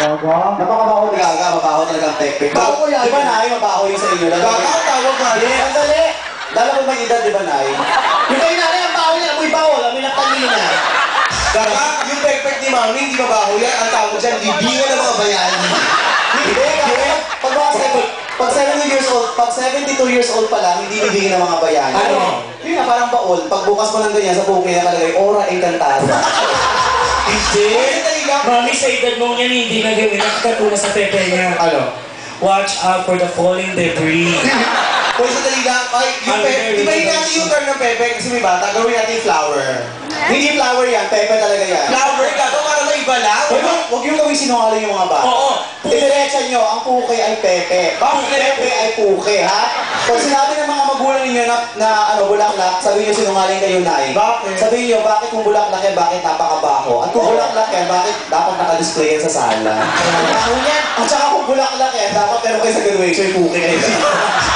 Napakabaho talaga, mabaho talaga ang pekpek. Baho yan. Di ba, Nay? Mabaho yung sa inyo. Baho, tawag nga. Sandali. Dala mo may edad, di ba, Nay? Yung kayo nanay, ang baho niya, amoy baho, amoy ng kanina. Kaka, yung pekpek ni Mami, hindi mabaho yan. Ang tawag dyan, libingan ng mga bayani. Hindi, pag 70 years old, pag 72 years old pa lang, hindi libingin ng mga bayani. Ano? Yun na, parang baon. Pag bukas mo ng ganyan, sa buki na kalagay, Ora Encantada. Hindi. Mami, sa edad mo yan, hindi na gawin. Nakakatuna sa pepe niya. Ano? Watch out for the falling debris. Kung sa daligang, ay, yung pepe, di ba yun natin yung term ng pepe? Kasi may bata, gawin natin yung flower. Hindi flower yan, pepe talaga yan. Flower ka, ito para maiba lang. Huwag yung gawin sinungaling yung mga bata. Oo. Idiretsa nyo, ang puke ay pepe. Pepe ay puke, ha? Pag sinabi ng mga magulang ninyo na bulaklak, sabihin nyo sinungaling kayo, Nay. Bakit? Sabihin nyo, bakit kung bulaklak yan, bakit napakabaho? At kung bulaklak yan, bakit dapat naka-display yan sa sala? Baho yan. At saka kung bulaklak yan, dapat meron kayo sa graduation, puke kayo.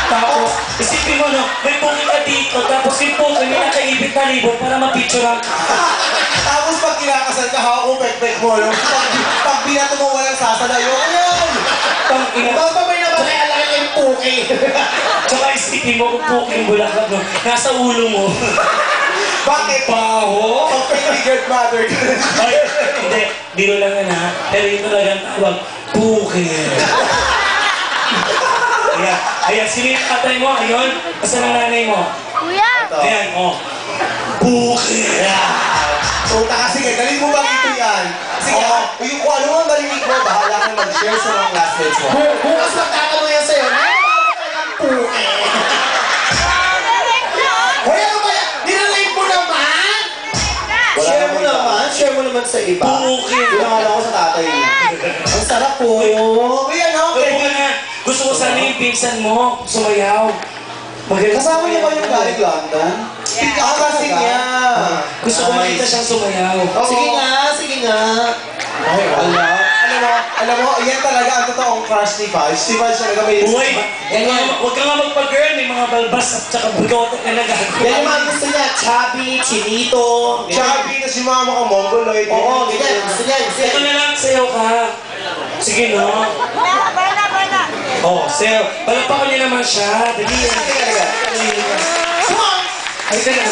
Tapos, isipin mo, no, may puki ka dito, tapos yung puki may nakaibit na libon para mapicturean ka. Tapos pag kinakasal ka, hawak mo pekpek mo. Pag binato mo walang sasalayo, ayun! Tangina. Basta may nabalay, alaki na yung puki. Tsaka isipin mo kung puki yung bulaklak, no, nasa ulo mo. Bakit? Baho? Pag figured mother. Ay, hindi. Biro lang yan, ha? Pero yung talagang tawag, puki. Ayan, sino yung tatay mo? Ayun. Basta ng nanay mo. Kuya! Ayan, oh. Puki. Puta kasi nga, dalhin mo bang ito yan? Sige, yung kung ano nga marinig mo, bahala ka mag-share sa mga classmates mo. Bukas magtatanong yan sa'yo, Nay, bakit talagang puke? Hoy, ano ba yan? Nilalain mo naman? Share mo naman sa iba. Puki. Pinangalan ko sa tatay niya. Ang sarap po. Uy, ano? Huwag mo na. Gusto ko sana yung pinsan mo. Sumayaw. Kasama niya ba yung galing London? Ikaw kasi niya. Gusto ko makita siyang sumayaw. Sige nga. Ay, Alam mo, yan talaga ang totoong crush ni Vaj. Si Vaj talaga may... Uy, huwag ka nga magpa-girl. May mga balbas at saka bugote ka na gagawin. Yan yung mga gusto niya. Chubby, chinito. Chubby na si mama ko, mongoloid. Oo, ganyan. Gusto niya. Ito na lang, sayaw ka. Sige, no? Bala! Oh, sayaw. Palapakan niya naman siya. Dali yan. Talaga. Ay, talaga.